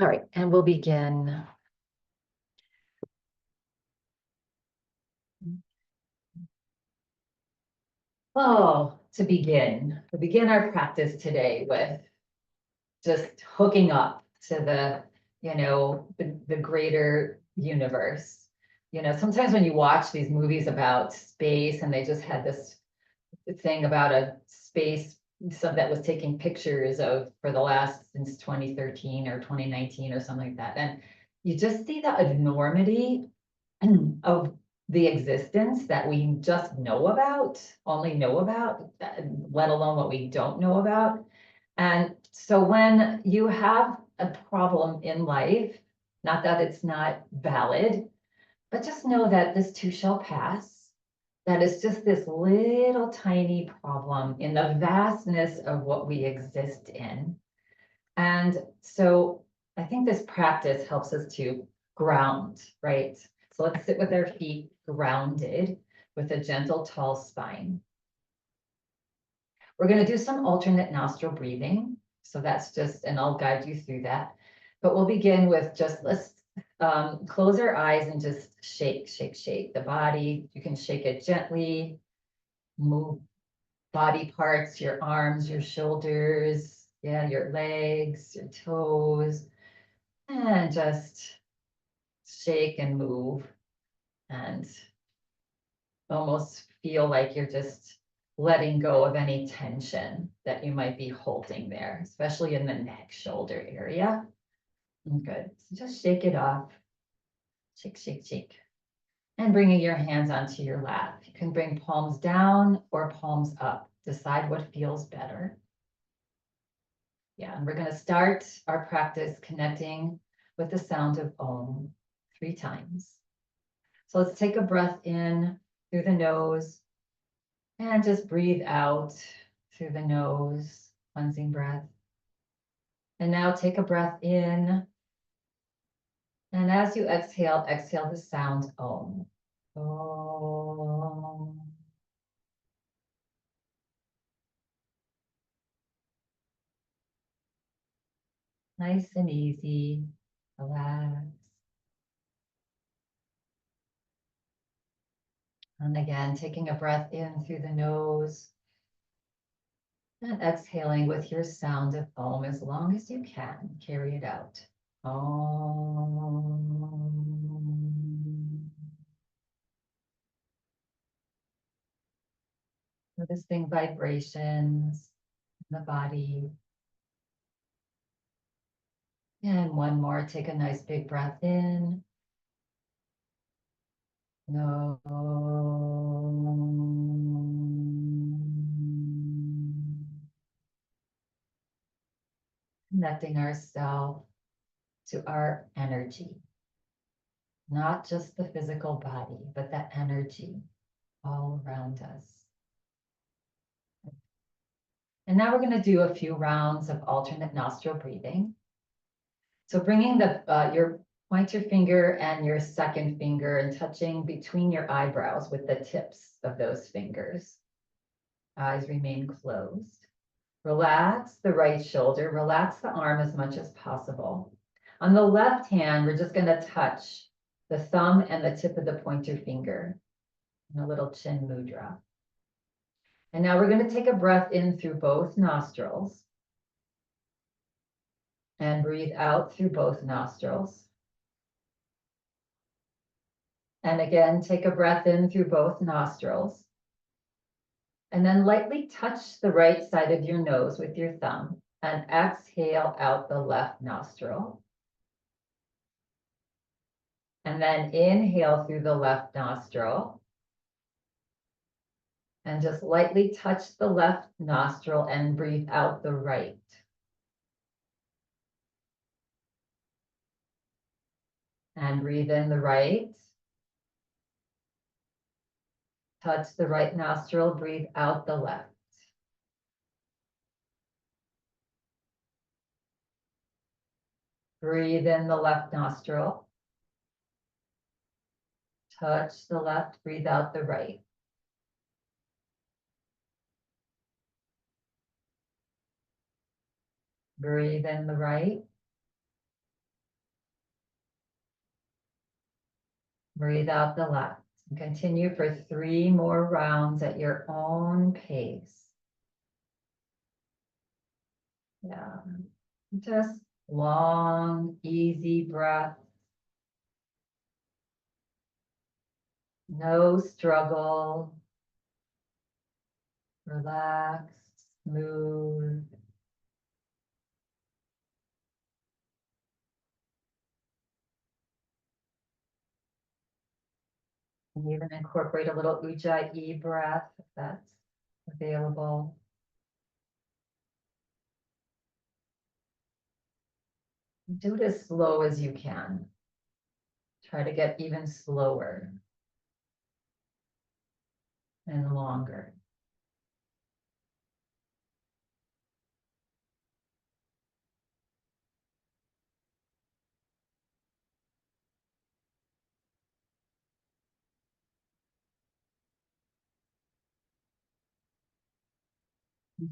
All right, and we'll begin. Oh, we'll begin our practice today with just hooking up to the greater universe. Sometimes when you watch these movies about space and they just had this thing about a space that was taking pictures of for the last since 2013 or 2019 or something like that. And you just see the enormity of the existence that we just only know about, let alone what we don't know about. And so when you have a problem in life, not that it's not valid, but just know that this too shall pass. That is just this little tiny problem in the vastness of what we exist in. And so I think this practice helps us to ground, right? So let's sit with our feet grounded with a gentle, tall spine. We're going to do some alternate nostril breathing. So that's just, and I'll guide you through that. But we'll begin with let's close our eyes and just shake, shake, shake the body. You can shake it gently, move body parts, your arms, your shoulders, yeah, your legs, your toes, and just shake and move and almost feel like you're just letting go of any tension that you might be holding there, especially in the neck, shoulder area. Good. So just shake it off. Shake, shake, shake. And bringing your hands onto your lap. You can bring palms down or palms up. Decide what feels better. Yeah, and we're going to start our practice connecting with the sound of Om 3 times. So let's take a breath in through the nose and just breathe out through the nose, cleansing breath. And now take a breath in. And as you exhale, exhale the sound Om. Om. Nice and easy. Relax. And again, taking a breath in through the nose. And exhaling with your sound of Om as long as you can. Carry it out. Om. Noticing vibrations in the body. And one more, take a nice big breath in. No. Connecting ourselves to our energy. Not just the physical body, but the energy all around us. And now we're going to do a few rounds of alternate nostril breathing. So bringing your pointer finger and your second finger and touching between your eyebrows with the tips of those fingers. Eyes remain closed. Relax the right shoulder, relax the arm as much as possible. On the left hand, we're just going to touch the thumb and the tip of the pointer finger in a little chin mudra. And now we're going to take a breath in through both nostrils and breathe out through both nostrils. And again, take a breath in through both nostrils. And then lightly touch the right side of your nose with your thumb and exhale out the left nostril. And then inhale through the left nostril. And just lightly touch the left nostril and breathe out the right. And breathe in the right. Touch the right nostril, breathe out the left. Breathe in the left nostril. Touch the left, breathe out the right. Breathe in the right. Breathe out the left. And continue for 3 more rounds at your own pace. Yeah, just long, easy breath. No struggle. Relaxed, smooth. And even incorporate a little ujjayi breath if that's available. Do it as slow as you can. Try to get even slower and longer.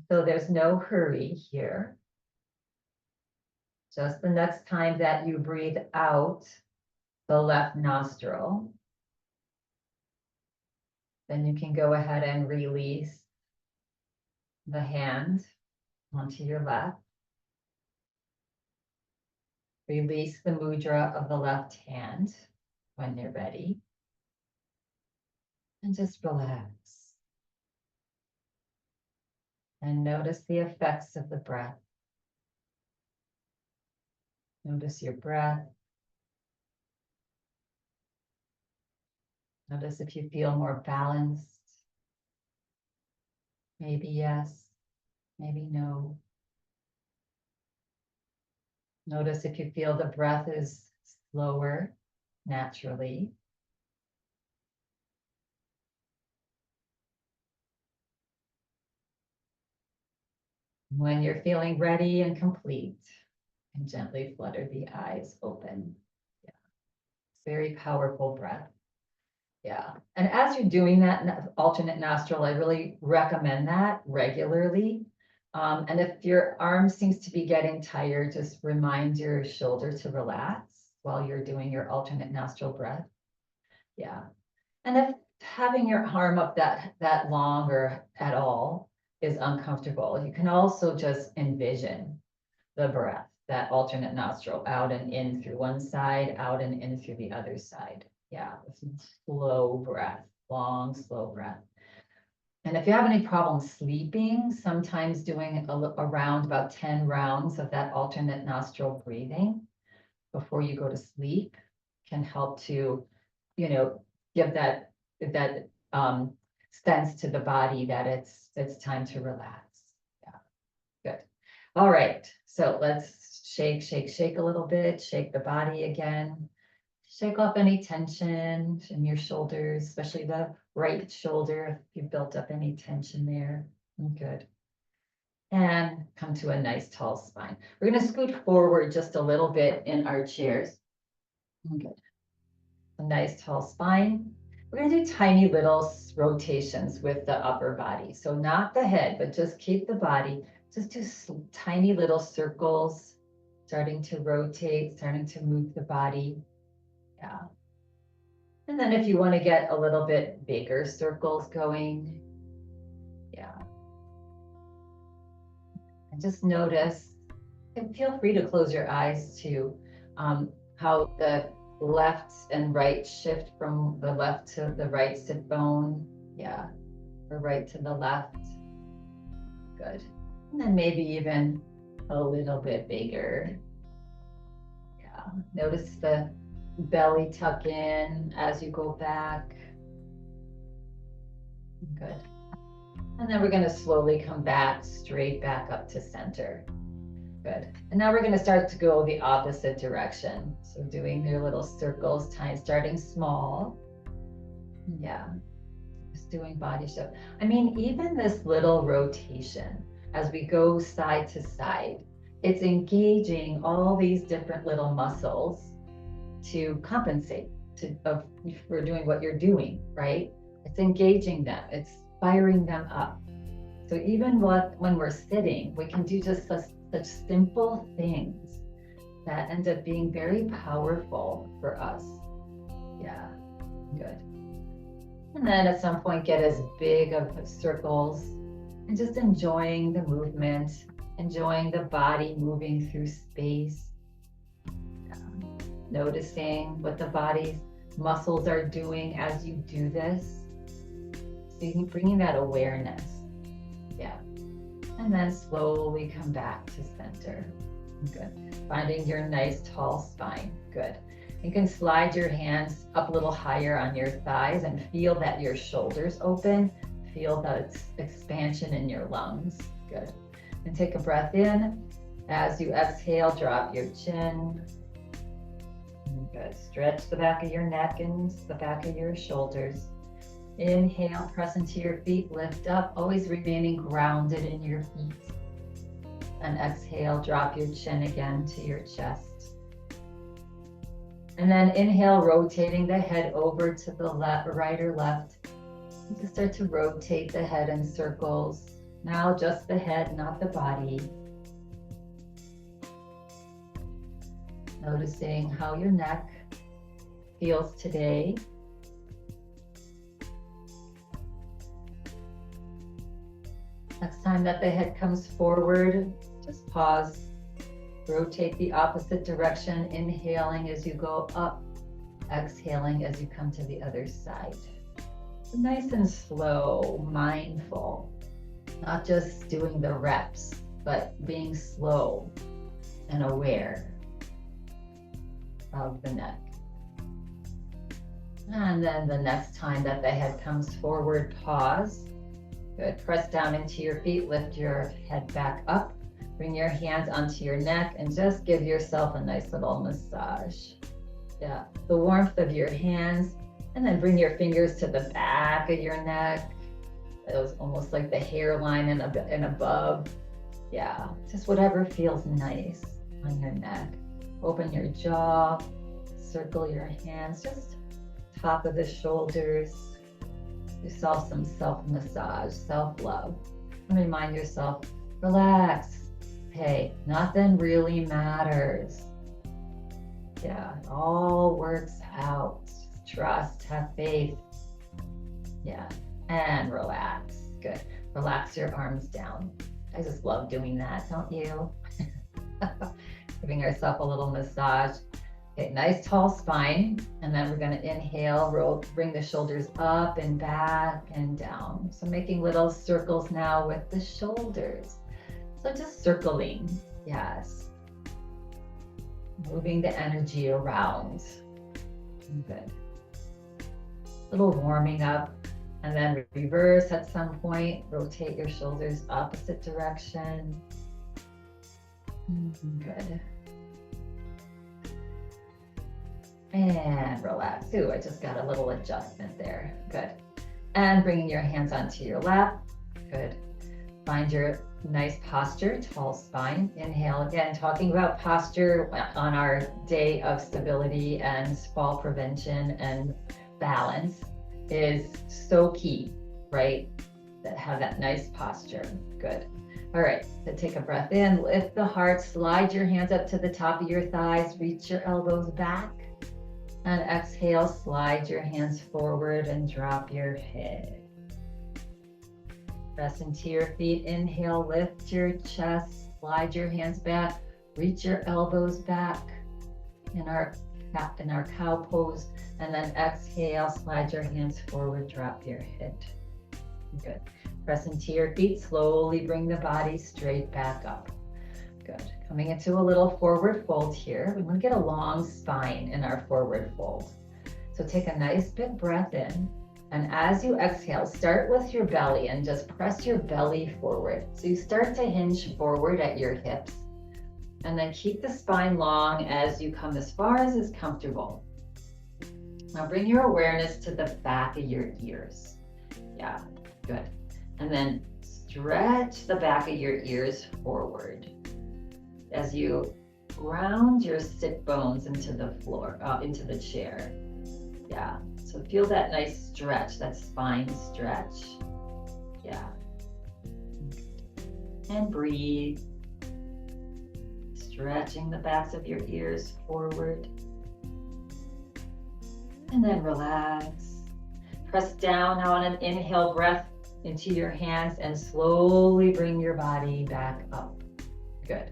So there's no hurry here. Just the next time that you breathe out the left nostril, then you can go ahead and release the hand onto your left. Release the mudra of the left hand when you're ready. And just relax. And notice the effects of the breath. Notice your breath. Notice if you feel more balanced. Maybe yes, maybe no. Notice if you feel the breath is slower naturally. When you're feeling ready and complete, and gently flutter the eyes open. Yeah. It's very powerful breath. Yeah. And as you're doing that alternate nostril, I really recommend that regularly. And if your arm seems to be getting tired, just remind your shoulder to relax while you're doing your alternate nostril breath. Yeah. And if having your arm up that long or at all is uncomfortable, you can also just envision the breath, that alternate nostril, out and in through one side, out and in through the other side. Yeah, slow breath, long, slow breath. And if you have any problem sleeping, sometimes doing around about 10 rounds of that alternate nostril breathing before you go to sleep can help to, give that sense to the body that it's time to relax. Yeah, good. All right, so let's shake, shake, shake a little bit, shake the body again. Shake off any tension in your shoulders, especially the right shoulder, if you've built up any tension there. Good. And come to a nice tall spine. We're going to scoot forward just a little bit in our chairs. Good. A nice tall spine. We're going to do tiny little rotations with the upper body. So not the head, but just keep the body. Just do tiny little circles, starting to rotate, starting to move the body. Yeah. And then if you want to get a little bit bigger circles going, yeah. And just notice, and feel free to close your eyes too, how the left and right shift from the left to the right sit bone. Yeah, or right to the left. Good. And then maybe even a little bit bigger. Yeah, notice the belly tuck in as you go back. Good. And then we're going to slowly come back, straight back up to center. Good. And now we're going to start to go the opposite direction. So doing your little circles, starting small. Yeah. Just doing body shift. I mean, even this little rotation as we go side to side, it's engaging all these different little muscles to compensate for doing what you're doing, right? It's engaging them. It's firing them up. So even when we're sitting, we can do just such simple things that end up being very powerful for us. Yeah. Good. And then at some point, get as big of circles and just enjoying the movement, enjoying the body moving through space. Noticing what the body's muscles are doing as you do this. So you can bring that awareness. Yeah. And then slowly come back to center. Good. Finding your nice tall spine. Good. You can slide your hands up a little higher on your thighs and feel that your shoulders open. Feel the expansion in your lungs. Good. And take a breath in. As you exhale, drop your chin. Good. Stretch the back of your neck and the back of your shoulders. Inhale, press into your feet, lift up, always remaining grounded in your feet. And exhale, drop your chin again to your chest. And then inhale, rotating the head over to the left, right or left. And just start to rotate the head in circles. Now just the head, not the body. Noticing how your neck feels today. Next time that the head comes forward, just pause. Rotate the opposite direction, inhaling as you go up, exhaling as you come to the other side. Nice and slow, mindful, not just doing the reps, but being slow and aware of the neck. And then the next time that the head comes forward, pause. Good. Press down into your feet, lift your head back up. Bring your hands onto your neck and just give yourself a nice little massage. Yeah, the warmth of your hands, and then bring your fingers to the back of your neck. It was almost like the hairline and above. Yeah, just whatever feels nice on your neck. Open your jaw, circle your hands, just top of the shoulders. Yourself some self-massage, self-love. And remind yourself, relax. Hey, nothing really matters. Yeah, it all works out. Trust, have faith. Yeah, and relax. Good. Relax your arms down. I just love doing that, don't you? Giving ourselves a little massage. Okay, nice tall spine. And then we're going to inhale, roll, bring the shoulders up and back and down. So making little circles now with the shoulders. So just circling, yes. Moving the energy around. Good. Little warming up, and then reverse at some point. Rotate your shoulders opposite direction. Good. And relax. Ooh, I just got a little adjustment there. Good. And bringing your hands onto your lap. Good. Find your nice posture, tall spine. Inhale again, talking about posture on our day of stability and fall prevention and balance is so key, right? That have that nice posture. Good. All right, so take a breath in, lift the heart, slide your hands up to the top of your thighs, reach your elbows back, and exhale, slide your hands forward and drop your head. Press into your feet, inhale, lift your chest, slide your hands back, reach your elbows back in our cow pose, and then exhale, slide your hands forward, drop your head. Good. Press into your feet, slowly bring the body straight back up. Good. Coming into a little forward fold here. We want to get a long spine in our forward fold. So take a nice big breath in. And as you exhale, start with your belly and just press your belly forward. So you start to hinge forward at your hips. And then keep the spine long as you come as far as is comfortable. Now bring your awareness to the back of your ears. Yeah, good. And then stretch the back of your ears forward as you ground your sit bones into the floor, into the chair. Yeah, so feel that nice stretch, that spine stretch. Yeah. And breathe. Stretching the backs of your ears forward. And then relax. Press down now on an inhale breath into your hands and slowly bring your body back up. Good.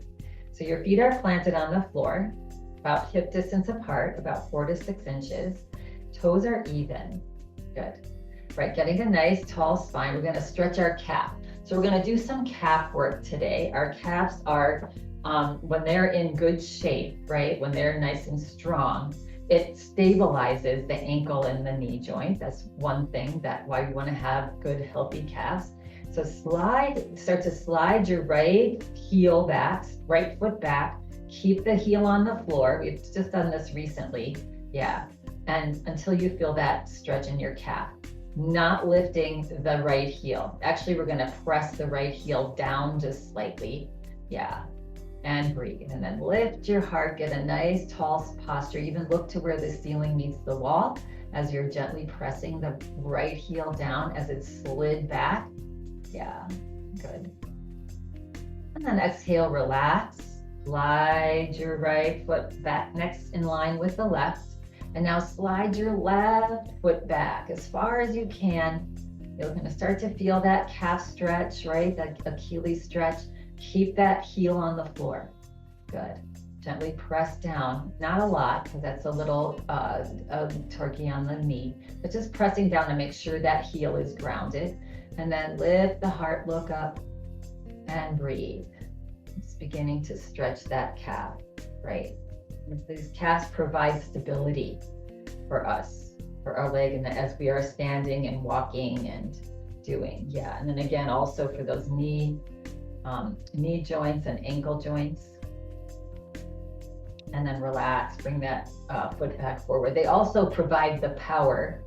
So your feet are planted on the floor, about hip distance apart, about 4 to 6 inches. Toes are even. Good. Right, getting a nice tall spine. We're gonna stretch our calf. So we're gonna do some calf work today. Our calves are, when they're in good shape, right, when they're nice and strong, it stabilizes the ankle and the knee joint. That's one thing that why we want to have good, healthy calves. So start to slide your right heel back, right foot back, keep the heel on the floor. We've just done this recently. Yeah. And until you feel that stretch in your calf, not lifting the right heel. Actually, we're going to press the right heel down just slightly. Yeah. And breathe, and then lift your heart, get a nice tall posture, even look to where the ceiling meets the wall as you're gently pressing the right heel down as it's slid back. Yeah, good. And then exhale, relax, slide your right foot back next in line with the left, and now slide your left foot back as far as you can. You're going to start to feel that calf stretch, right, that Achilles stretch. Keep that heel on the floor. Good. Gently press down, not a lot because that's a little turkey on the knee, but just pressing down to make sure that heel is grounded. And then lift the heart, look up and breathe. It's beginning to stretch that calf, right? These calves provide stability for us, for our leg, and as we are standing and walking and doing. Yeah. And then again, also for those knee joints and ankle joints. And then relax, bring that foot back forward. They also provide the power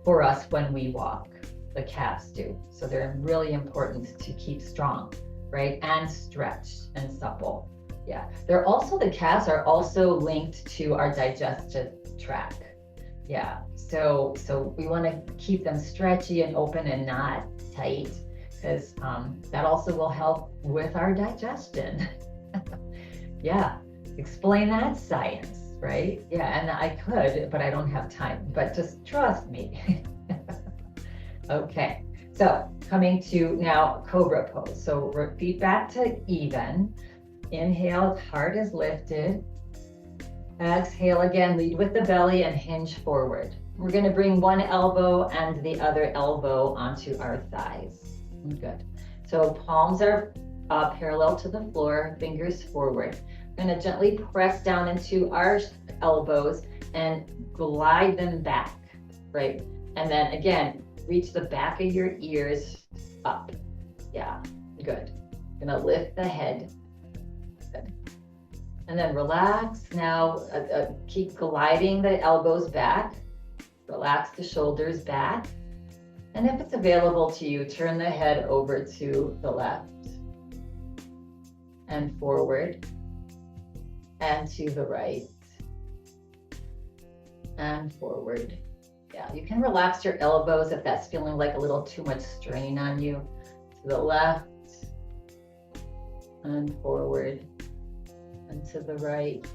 for us when we walk. The calves do. So they're really important to keep strong, right? And stretched and supple. Yeah. The calves are also linked to our digestive tract. Yeah. So we want to keep them stretchy and open and not tight, because that also will help with our digestion. Yeah, explain that science, right? Yeah, and I could, but I don't have time, but just trust me. Okay, so coming to now cobra pose. So feet back to even. Inhale, heart is lifted. Exhale again, lead with the belly and hinge forward. We're gonna bring one elbow and the other elbow onto our thighs. Good. So palms are parallel to the floor, fingers forward. We're going to gently press down into our elbows and glide them back, right? And then again, reach the back of your ears up. Yeah, good. Going to lift the head. Good. And then relax. Now keep gliding the elbows back. Relax the shoulders back. And if it's available to you, turn the head over to the left and forward and to the right and forward. Yeah, you can relax your elbows if that's feeling like a little too much strain on you. To the left and forward and to the right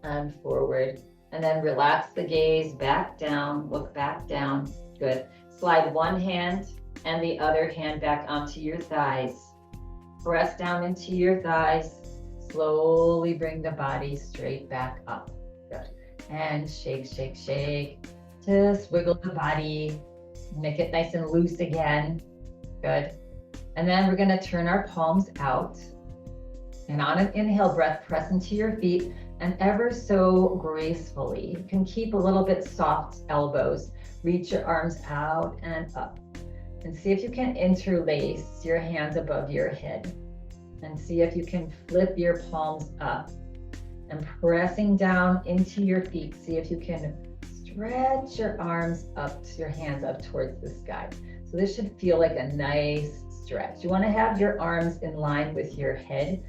and forward. And then relax the gaze back down, look back down. Good. Slide one hand and the other hand back onto your thighs. Press down into your thighs. Slowly bring the body straight back up. Good. And shake, shake, shake. Just wiggle the body. Make it nice and loose again. Good. And then we're going to turn our palms out. And on an inhale breath, press into your feet. And ever so gracefully, you can keep a little bit soft elbows. Reach your arms out and up. And see if you can interlace your hands above your head. And see if you can flip your palms up. And pressing down into your feet, see if you can stretch your arms up, your hands up towards the sky. So this should feel like a nice stretch. You want to have your arms in line with your head,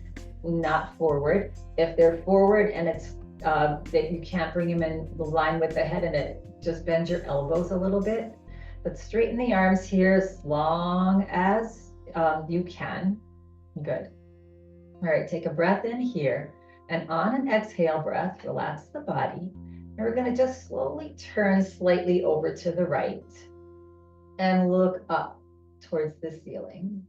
not forward. If they're forward and it's that you can't bring them in the line with the head, and it just bend your elbows a little bit, but straighten the arms here as long as you can. Good. All right, take a breath in here, and on an exhale breath, relax the body. And we're going to just slowly turn slightly over to the right and look up towards the ceiling.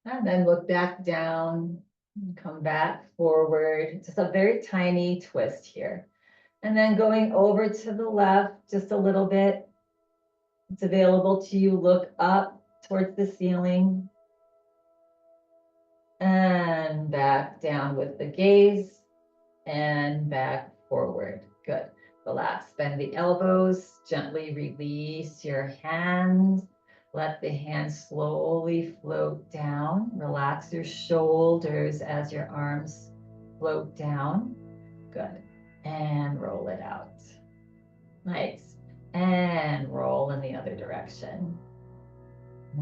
And then look back down and come back forward. Just a very tiny twist here. And then going over to the left just a little bit. It's available to you. Look up towards the ceiling. And back down with the gaze. And back forward. Good. Relax. Bend the elbows. Gently release your hands. Let the hands slowly float down. Relax your shoulders as your arms float down. Good. And roll it out. Nice. And roll in the other direction.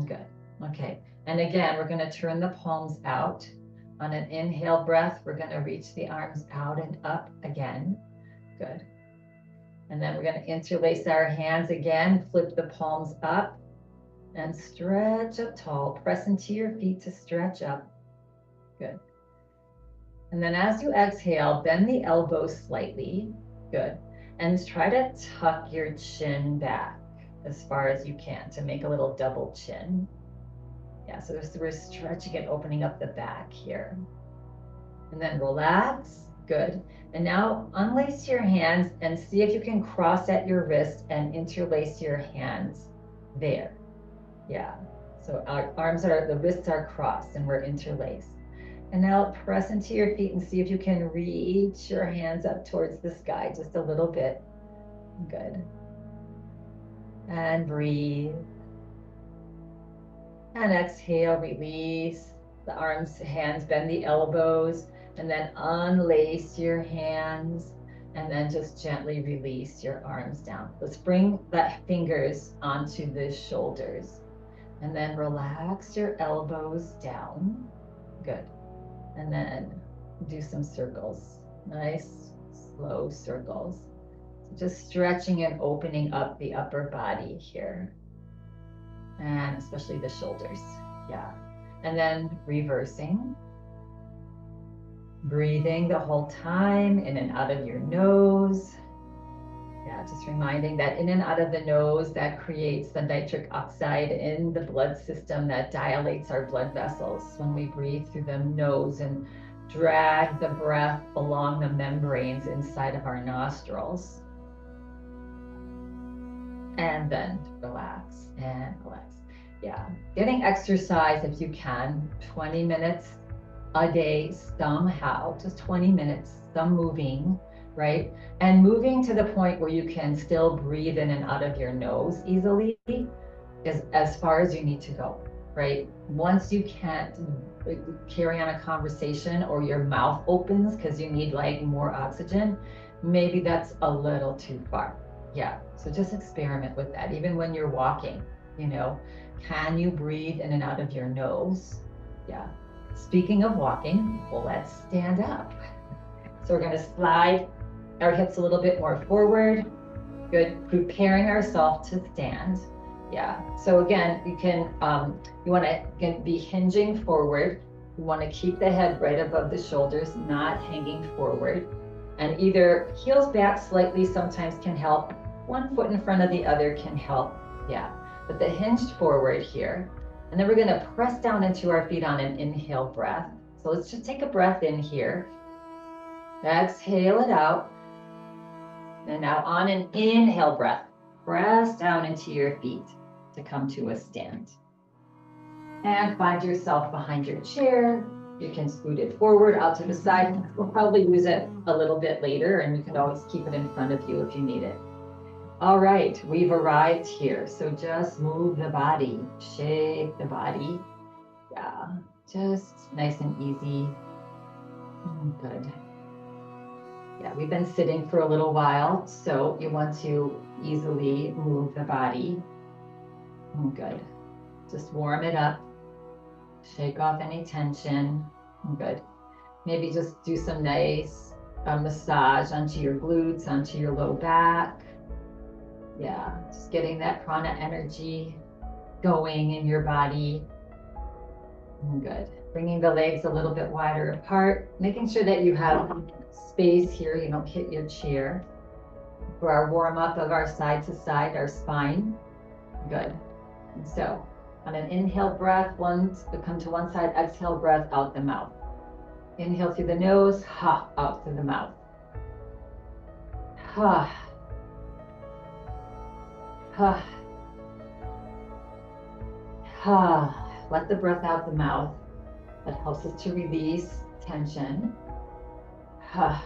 Good. Okay. And again, we're going to turn the palms out. On an inhale breath, we're going to reach the arms out and up again. Good. And then we're going to interlace our hands again, flip the palms up and stretch up tall. Press into your feet to stretch up. Good. And then as you exhale, bend the elbows slightly. Good. And try to tuck your chin back as far as you can to make a little double chin. Yeah, so we're stretching and opening up the back here. And then relax. Good. And now unlace your hands and see if you can cross at your wrist and interlace your hands there. Yeah. So our the wrists are crossed and we're interlaced. And now press into your feet and see if you can reach your hands up towards the sky just a little bit. Good. And breathe. And exhale, release the arms, hands, bend the elbows, and then unlace your hands, and then just gently release your arms down. Let's bring the fingers onto the shoulders, and then relax your elbows down. Good. And then do some circles. Nice, slow circles. So just stretching and opening up the upper body here. And especially the shoulders. Yeah. And then reversing. Breathing the whole time in and out of your nose. Yeah, just reminding that in and out of the nose, that creates the nitric oxide in the blood system that dilates our blood vessels when we breathe through the nose and drag the breath along the membranes inside of our nostrils. And then relax and relax. Yeah, getting exercise if you can, 20 minutes a day somehow, just 20 minutes, some moving, right? And moving to the point where you can still breathe in and out of your nose easily is as far as you need to go, right? Once you can't carry on a conversation or your mouth opens because you need like more oxygen, maybe that's a little too far. Yeah, so just experiment with that. Even when you're walking, you know, can you breathe in and out of your nose? Yeah. Speaking of walking, well, let's stand up. So we're going to slide our hips a little bit more forward. Good. Preparing ourselves to stand. Yeah. So again, you can, you want to be hinging forward. You want to keep the head right above the shoulders, not hanging forward. And either heels back slightly sometimes can help. One foot in front of the other can help. Yeah. But the hinged forward here. And then we're going to press down into our feet on an inhale breath. So let's just take a breath in here. Exhale it out. And now on an inhale breath, press down into your feet to come to a stand. And find yourself behind your chair. You can scoot it forward out to the side. We'll probably use it a little bit later, and you can always keep it in front of you if you need it. All right, we've arrived here. So just move the body, shake the body. Yeah, just nice and easy. Good. Yeah, we've been sitting for a little while, so you want to easily move the body. Good. Just warm it up. Shake off any tension. Good. Maybe just do some nice massage onto your glutes, onto your low back. Yeah, just getting that prana energy going in your body. Good. Bringing the legs a little bit wider apart, making sure that you have space here, you don't hit your chair. For our warm up of our side to side, our spine. Good. And so on an inhale breath, come to one side, exhale breath out the mouth. Inhale through the nose, ha, out through the mouth. Ha. Ha. Ha. Let the breath out the mouth. That helps us to release tension. Ha.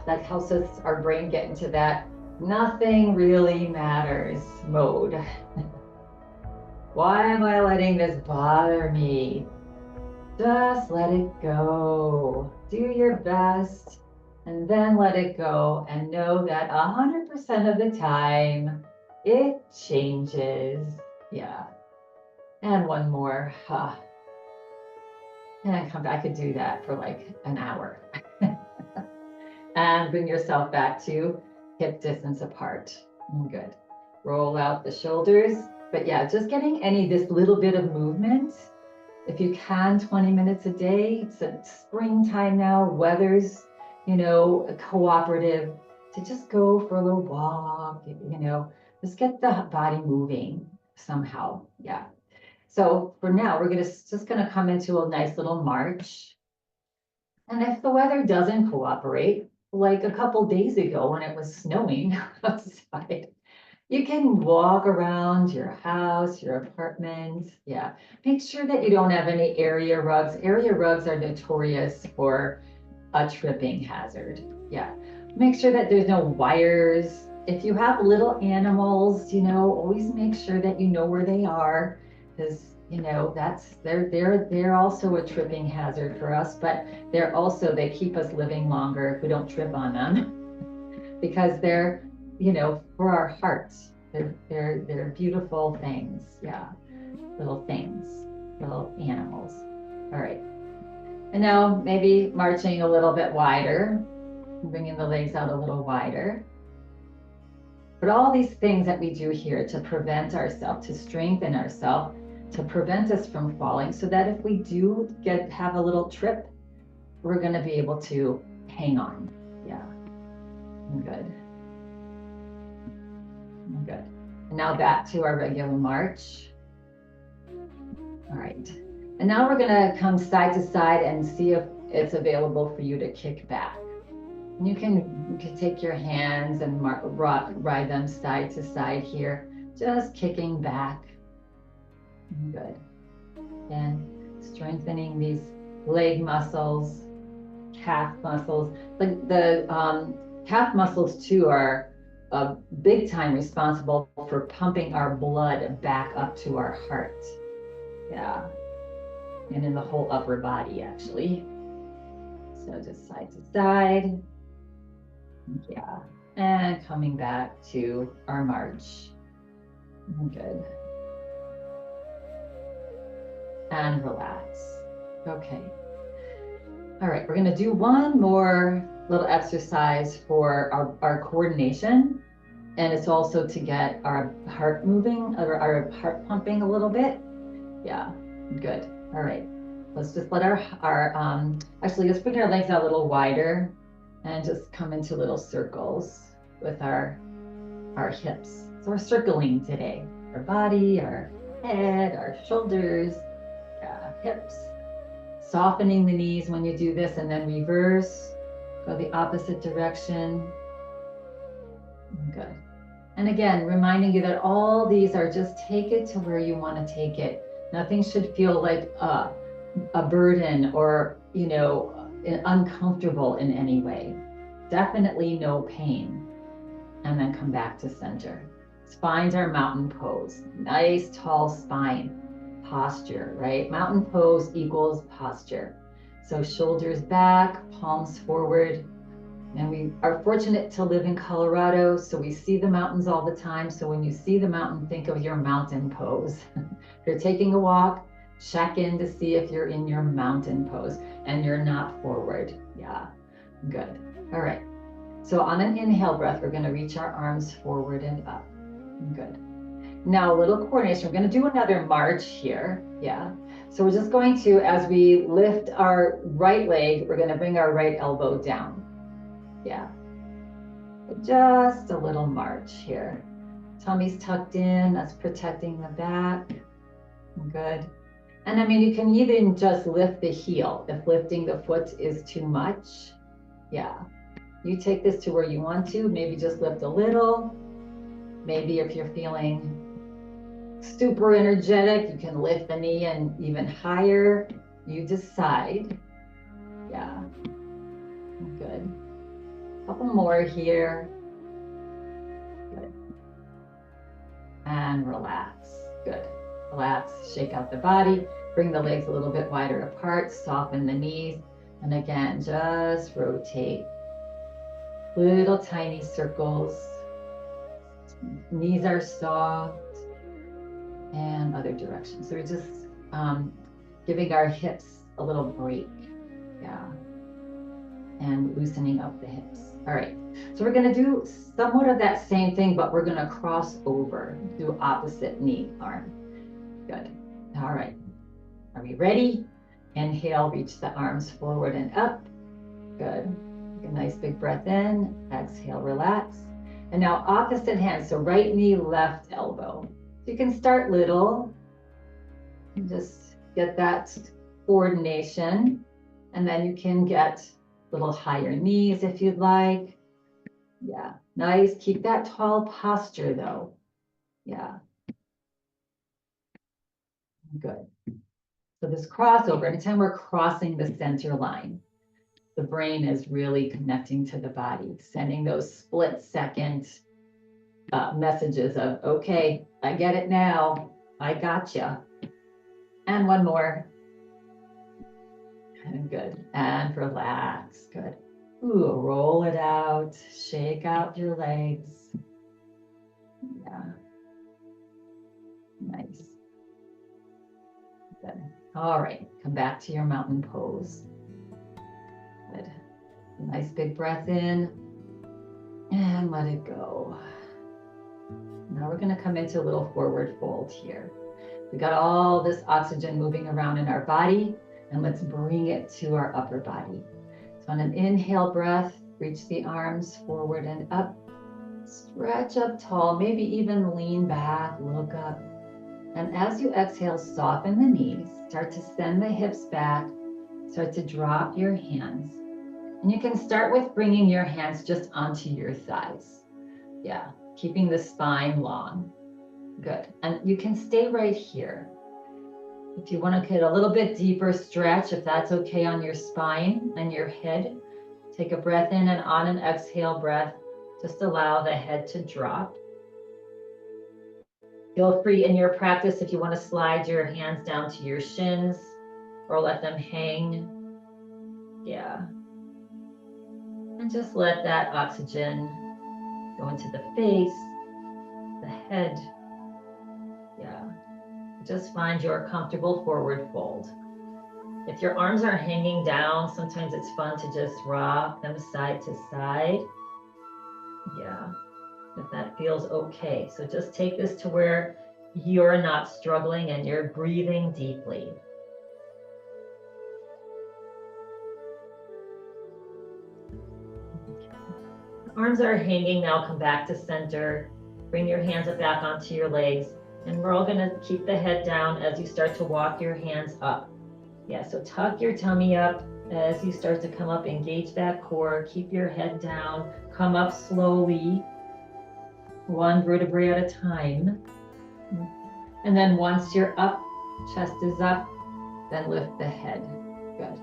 That helps us, our brain, get into that nothing really matters mode. Why am I letting this bother me? Just let it go. Do your best and then let it go, and know that 100% of the time it changes. Yeah. And one more. And come back. I could do that for like an hour. And bring yourself back to hip distance apart. Good. Roll out the shoulders. But yeah, just getting this little bit of movement. If you can, 20 minutes a day. It's a springtime now, weather's, cooperative, to just go for a little walk, just get the body moving somehow. Yeah. So for now, we're just gonna come into a nice little march. And if the weather doesn't cooperate, like a couple days ago when it was snowing outside, you can walk around your house, your apartment. Yeah. Make sure that you don't have any area rugs. Area rugs are notorious for a tripping hazard. Yeah. Make sure that there's no wires. If you have little animals, always make sure that you know where they are, because they're also a tripping hazard for us, but they keep us living longer if we don't trip on them, because they're, for our hearts, they're beautiful things. Yeah. Little things, little animals. All right. And now maybe marching a little bit wider, bringing the legs out a little wider. But all these things that we do here to prevent ourselves, to strengthen ourselves, to prevent us from falling, so that if we do have a little trip, we're going to be able to hang on. Yeah. Good. Good. And now back to our regular march. All right. And now we're going to come side to side and see if it's available for you to kick back. And you can take your hands and ride them side to side here, just kicking back. Good. And strengthening these leg muscles, calf muscles. The calf muscles too are big time responsible for pumping our blood back up to our heart. Yeah. And in the whole upper body, actually. So just side to side. Yeah. And coming back to our march. Good. And relax. Okay. All right, we're gonna do one more little exercise for our coordination. And it's also to get our heart moving, or our heart pumping a little bit. Yeah, good. All right, let's just let actually let's bring our legs out a little wider and just come into little circles with our hips. So we're circling today, our body, our head, our shoulders, hips. Softening the knees when you do this, and then reverse, go the opposite direction. Good. And again, reminding you that all these are just take it to where you want to take it. Nothing should feel like a burden or, uncomfortable in any way. Definitely no pain. And then come back to center. Find our mountain pose. Nice tall spine. Posture, right? Mountain pose equals posture. So shoulders back, palms forward. And we are fortunate to live in Colorado, so we see the mountains all the time. So when you see the mountain, think of your mountain pose. If you're taking a walk, check in to see if you're in your mountain pose and you're not forward. Yeah, good. All right. So on an inhale breath, we're going to reach our arms forward and up. Good. Now a little coordination. We're going to do another march here. Yeah. So we're just going to, as we lift our right leg, we're going to bring our right elbow down. Yeah. Just a little march here. Tummy's tucked in. That's protecting the back. Good. And I mean, you can even just lift the heel if lifting the foot is too much. Yeah. You take this to where you want to. Maybe just lift a little. Maybe if you're feeling super energetic, you can lift the knee and even higher. You decide. Yeah. Good. Couple more here. Good. And relax. Good. Relax, shake out the body, bring the legs a little bit wider apart, soften the knees. And again, just rotate. Little tiny circles. Knees are soft. And other directions. So we're just giving our hips a little break. Yeah. And loosening up the hips. All right. So we're going to do somewhat of that same thing, but we're going to cross over, do opposite knee arm. Good. All right. Are we ready? Inhale, reach the arms forward and up. Good. Take a nice big breath in. Exhale, relax. And now opposite hand. So right knee, left elbow. You can start little and just get that coordination. And then you can get a little higher knees if you'd like. Yeah, nice. Keep that tall posture though. Yeah. Good. So this crossover, anytime we're crossing the center line, the brain is really connecting to the body, sending those split-second messages of, okay, I get it now. I gotcha. And one more. And good. And relax. Good. Ooh, roll it out. Shake out your legs. Yeah. Nice. Good. All right. Come back to your mountain pose. Good. Nice big breath in. And let it go. Now we're going to come into a little forward fold here. We got all this oxygen moving around in our body, and let's bring it to our upper body. So on an inhale breath, reach the arms forward and up. Stretch up tall, maybe even lean back, look up. And as you exhale, soften the knees, start to send the hips back, start to drop your hands. And you can start with bringing your hands just onto your thighs. Yeah, keeping the spine long. Good. And you can stay right here. If you want to get a little bit deeper stretch, if that's okay on your spine and your head, take a breath in, and on an exhale breath, just allow the head to drop. Feel free in your practice if you want to slide your hands down to your shins or let them hang. Yeah. And just let that oxygen go into the face, the head. Yeah. Just find your comfortable forward fold. If your arms are hanging down, sometimes it's fun to just rock them side to side. Yeah, if that feels okay. So just take this to where you're not struggling and you're breathing deeply. Arms are hanging now, come back to center. Bring your hands up back onto your legs. And we're all gonna keep the head down as you start to walk your hands up. Yeah, so tuck your tummy up as you start to come up, engage that core, keep your head down, come up slowly, one vertebrae at a time. And then once you're up, chest is up, then lift the head. Good.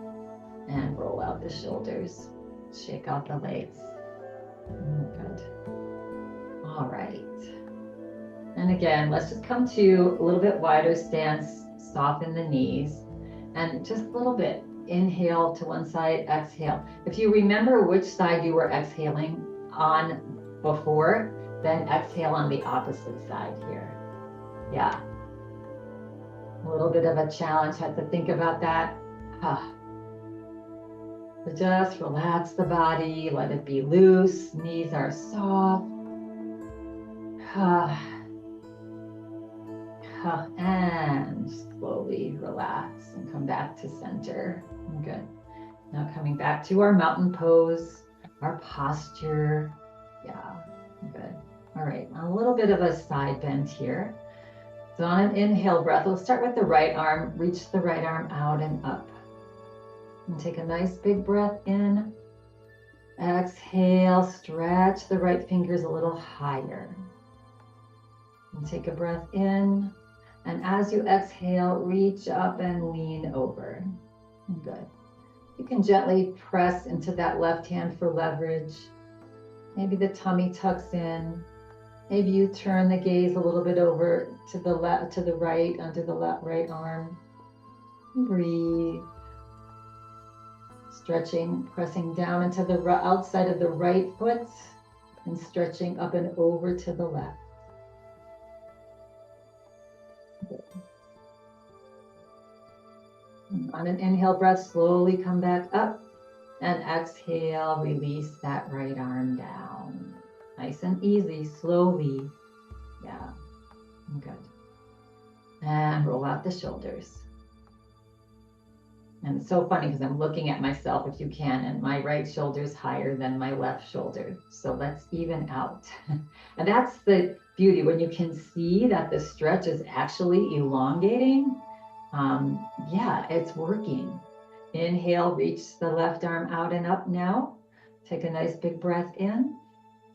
And roll out the shoulders, shake out the legs. Good. All right. And again, let's just come to a little bit wider stance, soften the knees, and just a little bit. Inhale to one side, exhale. If you remember which side you were exhaling on before, then exhale on the opposite side here. Yeah. A little bit of a challenge, had to think about that. So just relax the body, let it be loose, knees are soft. And slowly relax and come back to center. Good. Now coming back to our mountain pose, our posture. Yeah, good. All right, a little bit of a side bend here. So on an inhale breath, we'll start with the right arm, reach the right arm out and up. And take a nice big breath in. Exhale, stretch the right fingers a little higher. And take a breath in. And as you exhale, reach up and lean over. Good. You can gently press into that left hand for leverage. Maybe the tummy tucks in. Maybe you turn the gaze a little bit over to the left, to the right, under the right arm. Breathe. Stretching, pressing down into the outside of the right foot and stretching up and over to the left. Good. On an inhale breath, slowly come back up and exhale, release that right arm down. Nice and easy, slowly. Yeah, good. And roll out the shoulders. And it's so funny because I'm looking at myself, if you can, and my right shoulder is higher than my left shoulder. So let's even out. And that's the beauty, when you can see that the stretch is actually elongating. Yeah, it's working. Inhale, reach the left arm out and up now. Take a nice big breath in.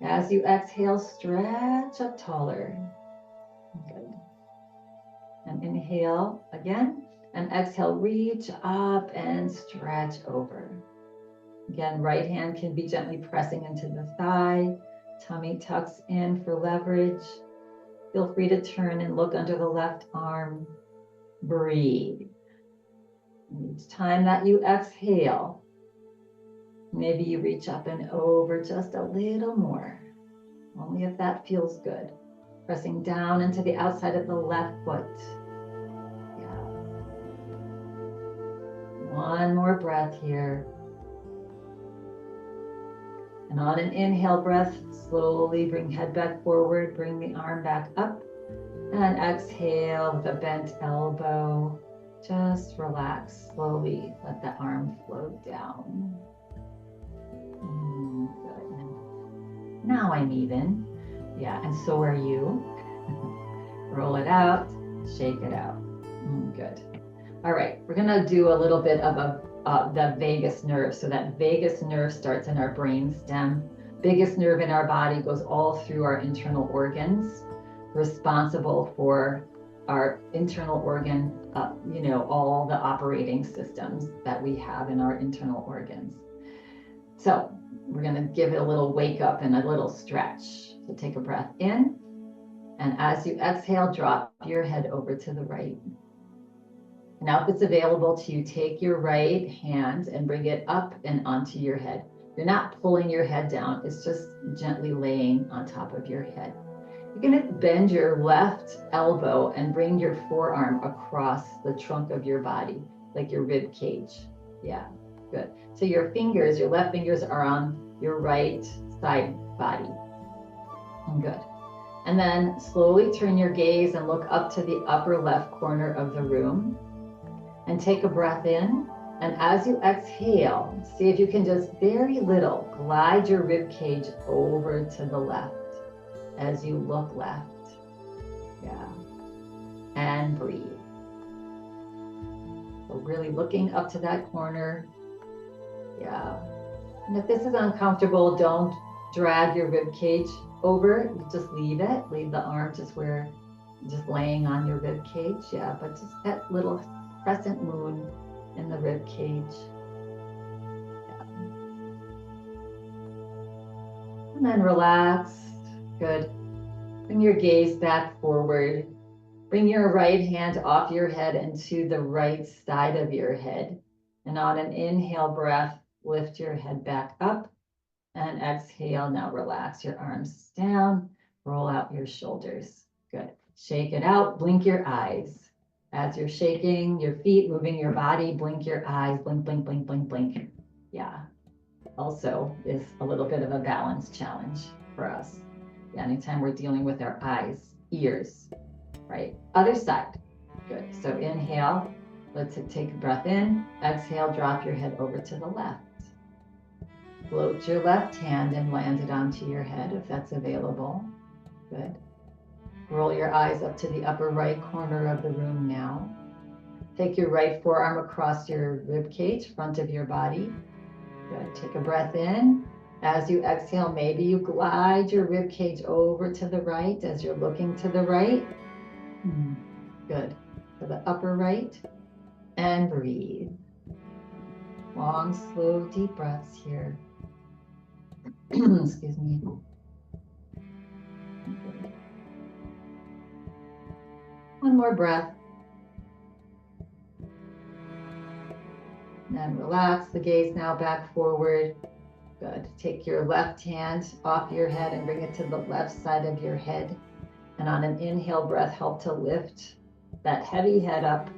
As you exhale, stretch up taller. Good. And inhale again. And exhale, reach up and stretch over. Again, right hand can be gently pressing into the thigh. Tummy tucks in for leverage. Feel free to turn and look under the left arm. Breathe. And each time that you exhale, maybe you reach up and over just a little more. Only if that feels good. Pressing down into the outside of the left foot. One more breath here. And on an inhale breath, slowly bring head back forward, bring the arm back up. And exhale with a bent elbow. Just relax slowly. Let the arm float down. Good. Now I'm even. Yeah, and so are you. Roll it out, shake it out. Good. All right, we're gonna do a little bit of the vagus nerve. So that vagus nerve starts in our brain stem. Biggest nerve in our body, goes all through our internal organs, responsible for our internal organ, all the operating systems that we have in our internal organs. So we're gonna give it a little wake up and a little stretch. So take a breath in, and as you exhale, drop your head over to the right. Now, if it's available to you, take your right hand and bring it up and onto your head. You're not pulling your head down, it's just gently laying on top of your head. You're gonna bend your left elbow and bring your forearm across the trunk of your body, like your rib cage. Yeah, good. So your left fingers are on your right side body. Good. And then slowly turn your gaze and look up to the upper left corner of the room. And take a breath in, and as you exhale, see if you can just very little glide your rib cage over to the left as you look left. Yeah. And breathe. So really looking up to that corner. Yeah. And if this is uncomfortable, don't drag your rib cage over. Just leave it. Leave the arm just laying on your rib cage. Yeah, but just that little crescent moon in the rib cage. Yeah. And then relax. Good. Bring your gaze back forward. Bring your right hand off your head and to the right side of your head. And on an inhale breath, lift your head back up. And exhale, now relax your arms down. Roll out your shoulders. Good. Shake it out. Blink your eyes. As you're shaking your feet, moving your body, blink your eyes, blink, blink, blink, blink, blink. Yeah, also is a little bit of a balance challenge for us. Yeah, anytime we're dealing with our eyes, ears, right? Other side. Good. So inhale. Let's take a breath in. Exhale, drop your head over to the left. Float your left hand and land it onto your head if that's available. Good. Roll your eyes up to the upper right corner of the room now. Take your right forearm across your rib cage, front of your body. Good. Take a breath in. As you exhale, maybe you glide your rib cage over to the right as you're looking to the right. Good. To the upper right. And breathe. Long, slow, deep breaths here. Excuse me. Good. One more breath. And relax the gaze now back forward. Good. Take your left hand off your head and bring it to the left side of your head. And on an inhale breath, help to lift that heavy head up.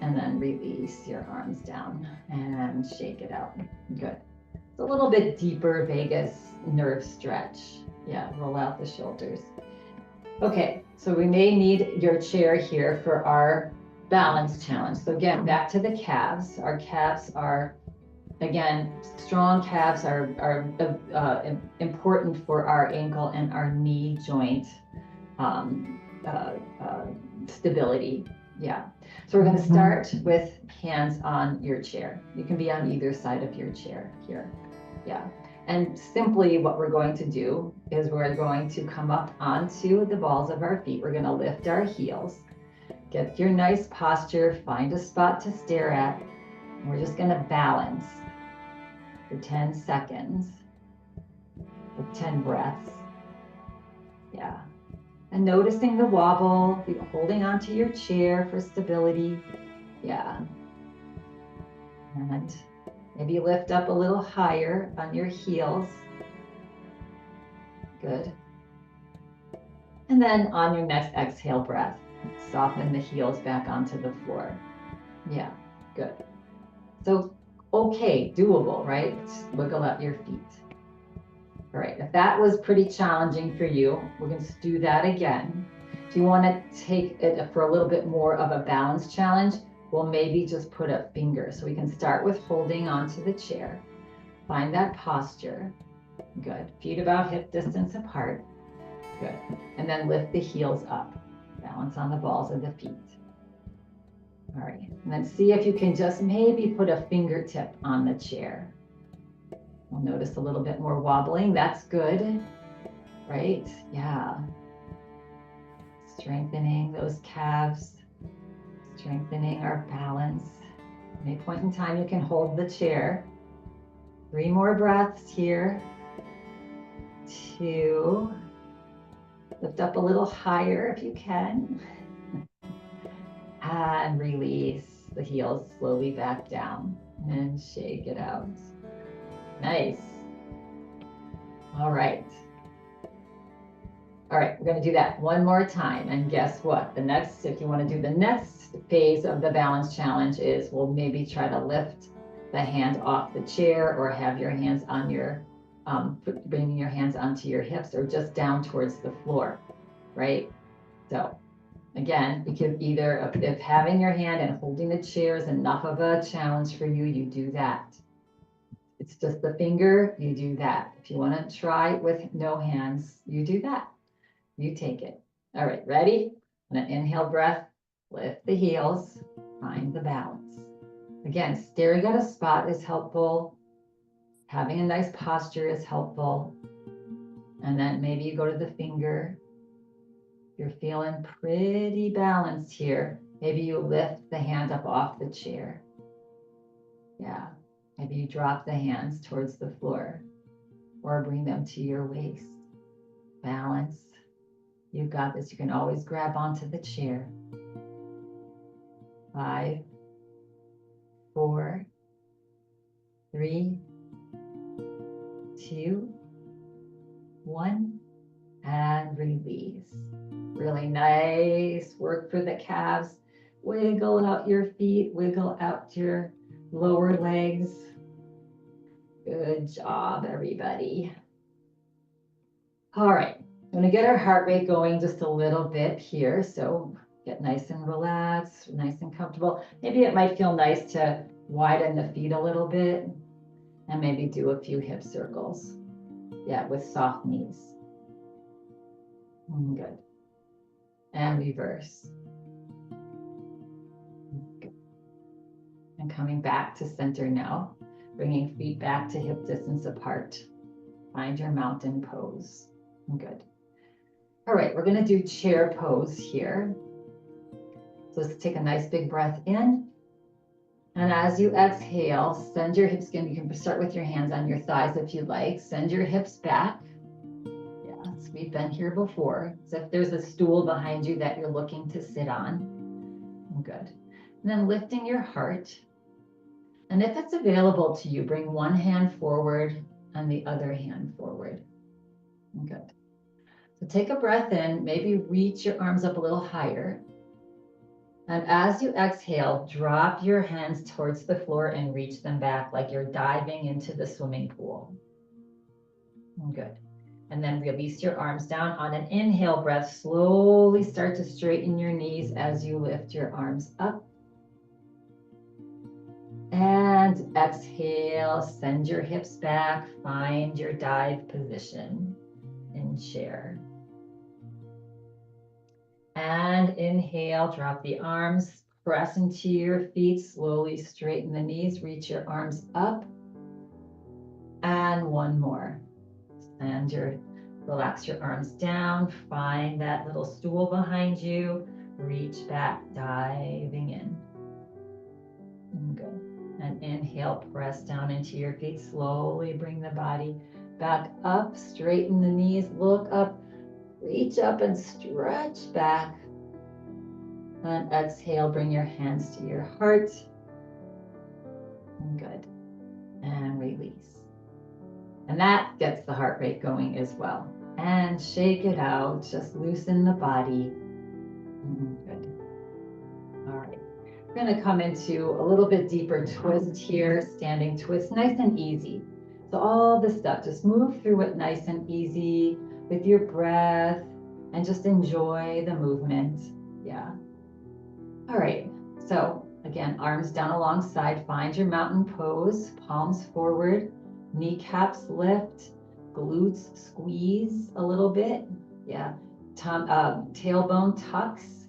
And then release your arms down and shake it out. Good. It's a little bit deeper vagus nerve stretch. Yeah, roll out the shoulders. Okay, so we may need your chair here for our balance challenge. So again, back to the calves. Our calves are, again, strong calves are important for our ankle and our knee joint stability. Yeah. So we're going to start with hands on your chair. You can be on either side of your chair here. Yeah. And simply what we're going to do is we're going to come up onto the balls of our feet. We're going to lift our heels. Get your nice posture. Find a spot to stare at. And we're just going to balance for 10 seconds with 10 breaths. Yeah. And noticing the wobble, holding onto your chair for stability. Yeah. And maybe lift up a little higher on your heels. Good. And then on your next exhale breath, soften the heels back onto the floor. Yeah, good. So, okay, doable, right? Just wiggle up your feet. All right, if that was pretty challenging for you, we're going to do that again. If you want to take it for a little bit more of a balance challenge, we'll maybe just put a finger. So we can start with holding onto the chair. Find that posture. Good. Feet about hip distance apart. Good. And then lift the heels up. Balance on the balls of the feet. All right. And then see if you can just maybe put a fingertip on the chair. We'll notice a little bit more wobbling. That's good, right? Yeah. Strengthening those calves, strengthening our balance. At any point in time, you can hold the chair. 3 more breaths here. 2. Lift up a little higher if you can. And release the heels slowly back down and shake it out. Nice. All right. All right, we're going to do that one more time. And guess what? The next, if you want to do the next phase of the balance challenge is we'll maybe try to lift the hand off the chair or have your hands on your, bringing your hands onto your hips or just down towards the floor, right? So again, you can either, if having your hand and holding the chair is enough of a challenge for you, you do that. It's just the finger, you do that. If you want to try with no hands, you do that. You take it. All right, ready? On an inhale breath, lift the heels, find the balance. Again, staring at a spot is helpful. Having a nice posture is helpful. And then maybe you go to the finger. You're feeling pretty balanced here. Maybe you lift the hand up off the chair. Yeah. Maybe you drop the hands towards the floor or bring them to your waist. Balance. You've got this. You can always grab onto the chair. 5, 4, 3, 2, 1, and release. Really nice work for the calves. Wiggle out your feet, wiggle out your lower legs. Good job, everybody. All right, I'm gonna get our heart rate going just a little bit here. So get nice and relaxed, nice and comfortable. Maybe it might feel nice to widen the feet a little bit and maybe do a few hip circles. Yeah, with soft knees. Good. And reverse. Good. And coming back to center now, bringing feet back to hip distance apart. Find your mountain pose. Good. All right, we're gonna do chair pose here. So let's take a nice big breath in. And as you exhale, send your hips, again, you can start with your hands on your thighs if you like. Send your hips back. Yes, we've been here before. So if there's a stool behind you that you're looking to sit on, good. And then lifting your heart. And if it's available to you, bring one hand forward and the other hand forward. Good. So take a breath in, maybe reach your arms up a little higher. And as you exhale, drop your hands towards the floor and reach them back like you're diving into the swimming pool. Good. And then release your arms down. On an inhale breath, slowly start to straighten your knees as you lift your arms up. And exhale, send your hips back, find your dive position in chair. And inhale, drop the arms, press into your feet, slowly straighten the knees, reach your arms up. And one more. And relax your arms down, find that little stool behind you, reach back, diving in. Good. And inhale, press down into your feet, slowly bring the body back up, straighten the knees, look up, reach up and stretch back. And exhale, bring your hands to your heart. Good. And release. And that gets the heart rate going as well. And shake it out, just loosen the body. Good. All right. We're going to come into a little bit deeper twist here, standing twist, nice and easy. So all the stuff, just move through it nice and easy with your breath and just enjoy the movement. Yeah. All right. So again, arms down alongside, find your mountain pose, palms forward, kneecaps lift, glutes squeeze a little bit. Yeah. Tailbone tucks.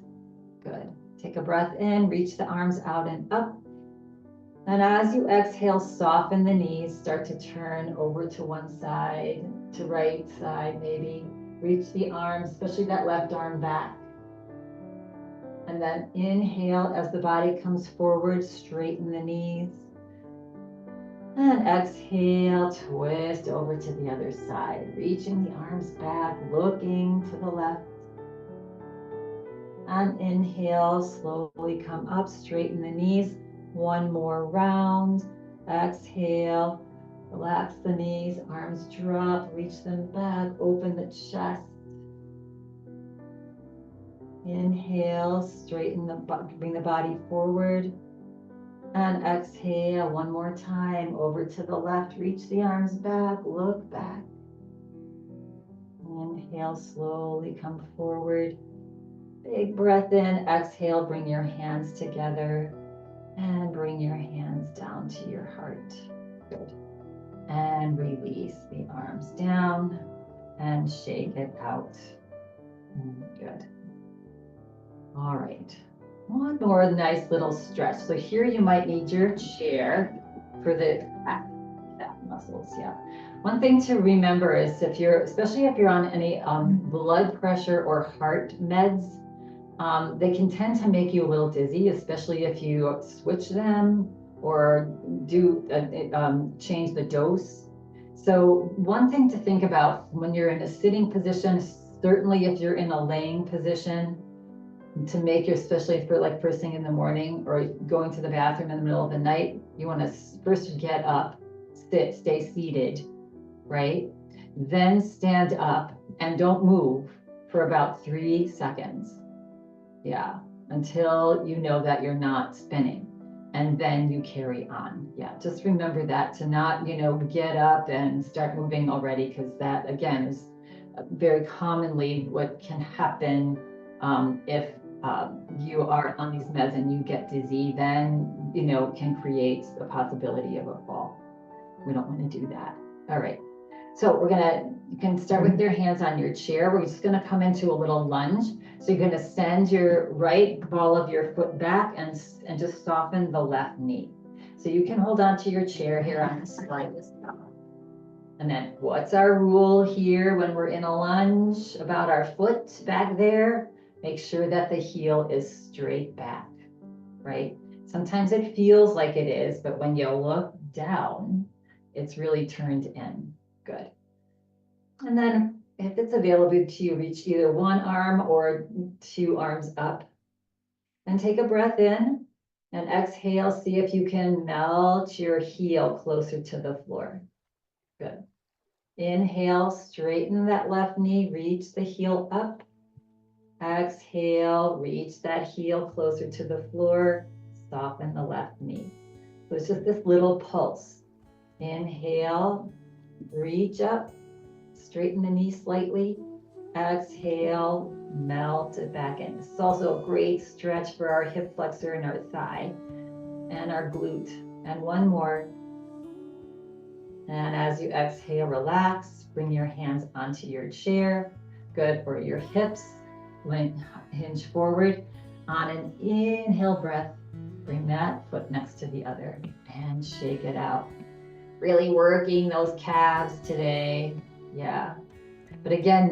Good. Take a breath in, reach the arms out and up. And as you exhale, soften the knees, start to turn over to one side, to right side maybe. Reach the arms, especially that left arm back. And then inhale as the body comes forward, straighten the knees. And exhale, twist over to the other side, reaching the arms back, looking to the left. And inhale, slowly come up, straighten the knees. One more round. Exhale, relax the knees, arms drop, reach them back, open the chest. Inhale, straighten bring the body forward. And exhale, one more time, over to the left, reach the arms back, look back. Inhale, slowly come forward. Big breath in, exhale, bring your hands together and bring your hands down to your heart. Good. And release the arms down and shake it out. Good. All right. One more nice little stretch. So here you might need your chair for the back muscles. Yeah. One thing to remember is especially if you're on any blood pressure or heart meds, they can tend to make you a little dizzy, especially if you switch them or do change the dose. So one thing to think about when you're in a sitting position, certainly if you're in a laying position, to make your, especially if you're like first thing in the morning or going to the bathroom in the middle of the night, you want to first get up, stay seated, right? Then stand up and don't move for about 3 seconds. Yeah, until you know that you're not spinning, and then you carry on. Yeah, just remember that, to not, get up and start moving already, because that again is very commonly what can happen if you are on these meds and you get dizzy, then, can create the possibility of a fall. We don't want to do that. All right. So you can start with your hands on your chair. We're just gonna come into a little lunge. So you're gonna send your right ball of your foot back and just soften the left knee. So you can hold on to your chair here on the slide. And then what's our rule here when we're in a lunge about our foot back there? Make sure that the heel is straight back, right? Sometimes it feels like it is, but when you look down, it's really turned in. Good. And then if it's available to you, reach either one arm or two arms up. And take a breath in and exhale. See if you can melt your heel closer to the floor. Good. Inhale, straighten that left knee, reach the heel up. Exhale, reach that heel closer to the floor, soften the left knee. So it's just this little pulse. Inhale, reach up, straighten the knee slightly. Exhale, melt it back in. This is also a great stretch for our hip flexor and our thigh and our glute. And one more. And as you exhale, relax, bring your hands onto your chair. Good, for your hips, hinge forward. On an inhale breath, bring that foot next to the other and shake it out. Really working those calves today. Yeah. But again,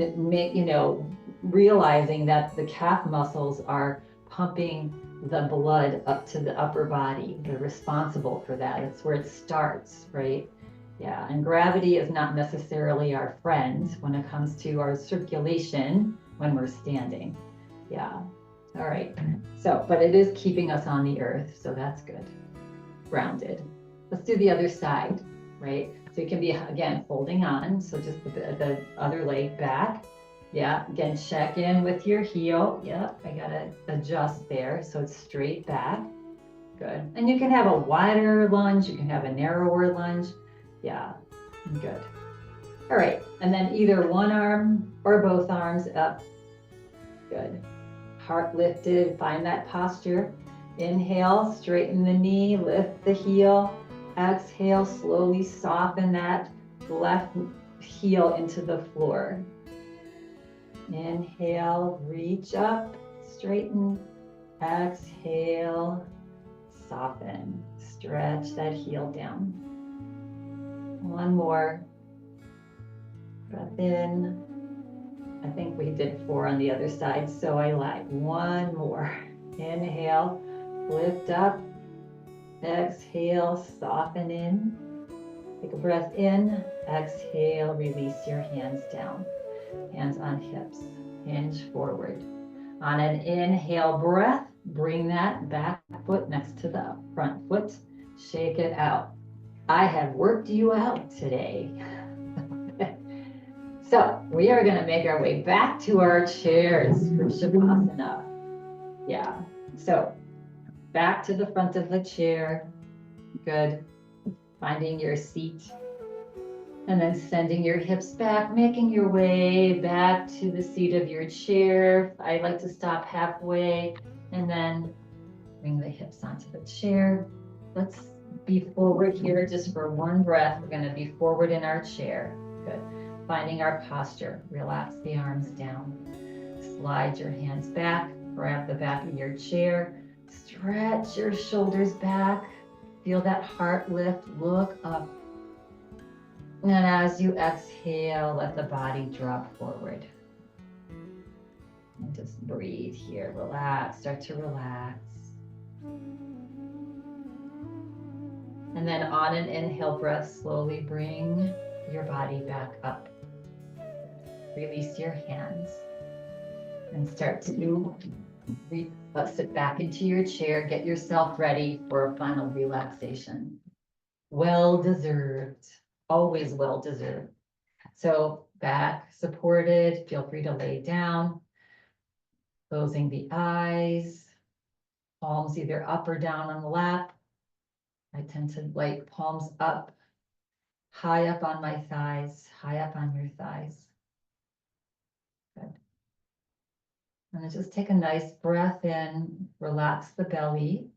realizing that the calf muscles are pumping the blood up to the upper body. They're responsible for that. It's where it starts, right? Yeah, and gravity is not necessarily our friend when it comes to our circulation when we're standing. Yeah, all right. So, but it is keeping us on the earth, so that's good. Grounded. Let's do the other side, right? So you can be, again, folding on, so just the other leg back. Yeah, again, check in with your heel. Yep, I gotta adjust there, so it's straight back. Good. And you can have a wider lunge, you can have a narrower lunge. Yeah, good. All right, and then either one arm or both arms up. Good. Heart lifted, find that posture. Inhale, straighten the knee, lift the heel. Exhale, slowly soften that left heel into the floor. Inhale, reach up, straighten. Exhale, soften. Stretch that heel down. One more. Breath in. I think we did 4 on the other side, so I lied. One more. Inhale, lift up. Exhale, soften in. Take a breath in. Exhale, release your hands down. Hands on hips. Hinge forward. On an inhale breath, bring that back foot next to the front foot. Shake it out. I have worked you out today. So we are going to make our way back to our chairs for Shavasana. Yeah. So back to the front of the chair. Good. Finding your seat. And then sending your hips back, making your way back to the seat of your chair. I like to stop halfway and then bring the hips onto the chair. Let's be forward here just for one breath. We're going to be forward in our chair. Good. Finding our posture. Relax the arms down. Slide your hands back. Grab the back of your chair. Stretch your shoulders back. Feel that heart lift. Look up. And as you exhale, let the body drop forward. And just breathe here. Relax. Start to relax. And then on an inhale breath, slowly bring your body back up. Release your hands and start to sit back into your chair. Get yourself ready for a final relaxation. Well deserved, always well deserved. So back supported, feel free to lay down, closing the eyes, palms either up or down on the lap. I tend to like palms up, high up on my thighs, high up on your thighs. And then just take a nice breath in, relax the belly.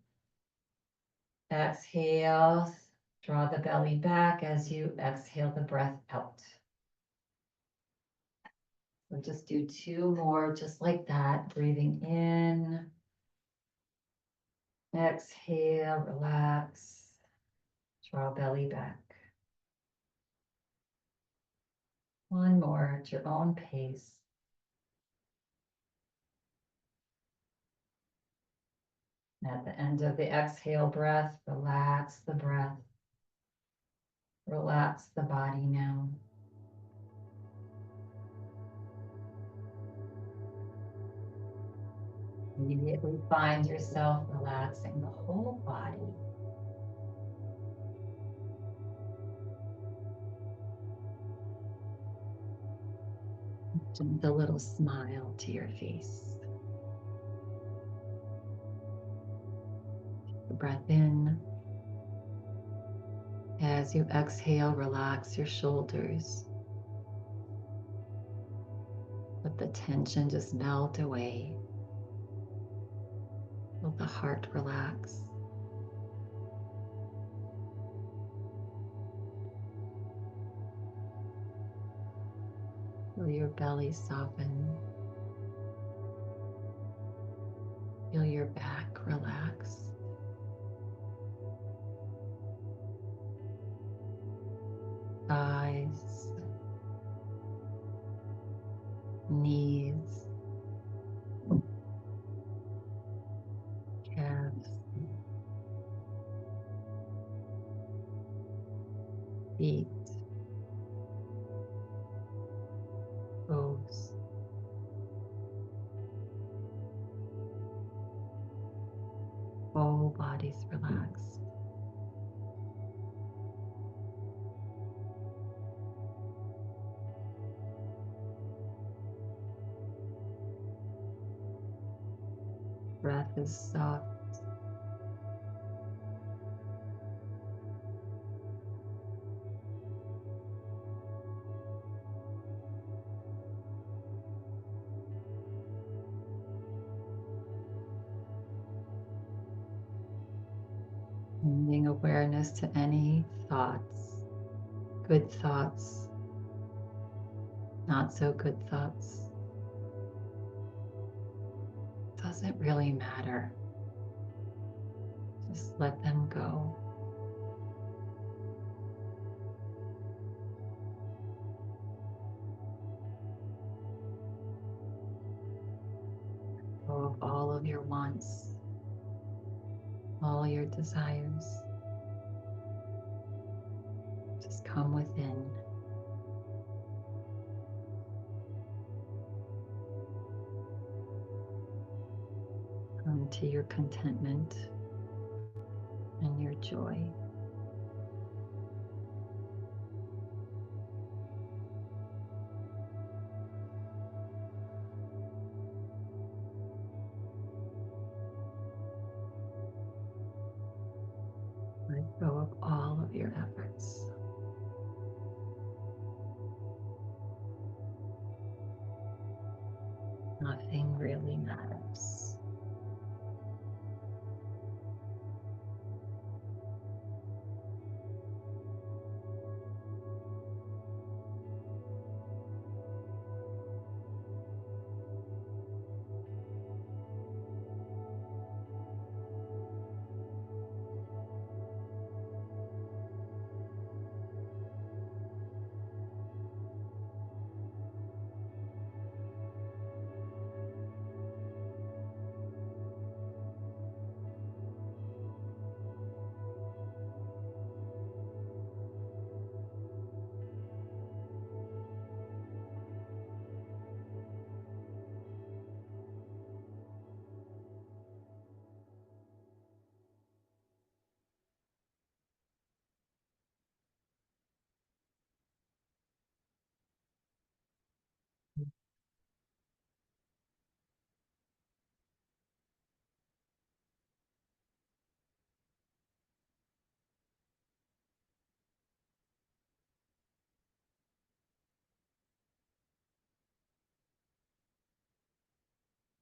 Exhale, draw the belly back as you exhale the breath out. So just do 2 more, just like that, breathing in. Exhale, relax, draw belly back. 1 more at your own pace. At the end of the exhale breath, relax the breath. Relax the body now. Immediately find yourself relaxing the whole body. Just a little smile to your face. Breath in. As you exhale, relax your shoulders. Let the tension just melt away. Let the heart relax. Feel your belly soften. Feel your back relax. Thighs, knees, calves, feet, toes. Whole bodies relaxed. Breath is soft. Bringing awareness to any thoughts, good thoughts, not so good thoughts. Doesn't really matter. Just let them go. Go of all of your wants, all your desires. Just come within. Come to your contentment and your joy. Let go of all of your efforts. Nothing really matters.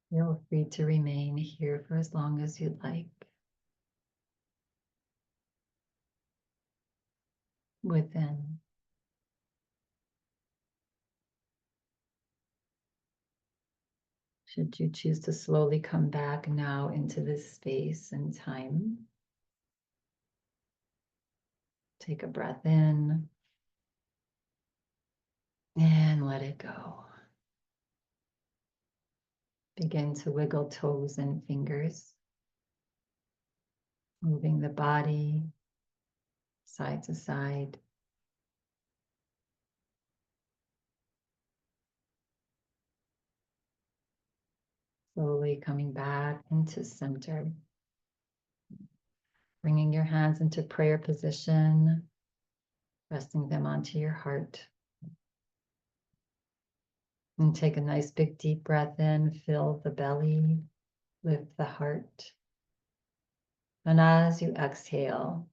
Feel free to remain here for as long as you'd like. Within. Should you choose to slowly come back now into this space and time, take a breath in and let it go. Begin to wiggle toes and fingers, moving the body side to side. Slowly coming back into center. Bringing your hands into prayer position, resting them onto your heart. And take a nice big deep breath in, fill the belly, lift the heart. And as you exhale,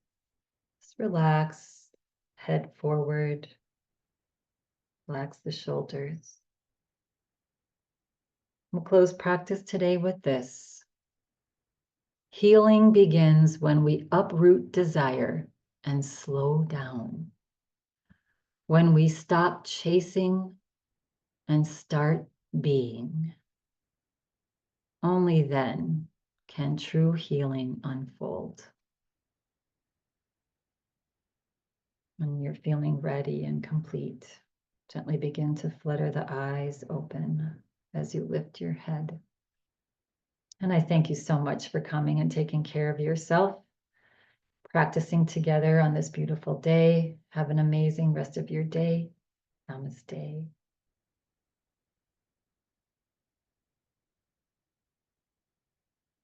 just relax, head forward, relax the shoulders. We'll close practice today with this. Healing begins when we uproot desire and slow down. When we stop chasing and start being. Only then can true healing unfold. When you're feeling ready and complete, gently begin to flutter the eyes open as you lift your head. And I thank you so much for coming and taking care of yourself, practicing together on this beautiful day. Have an amazing rest of your day. Namaste.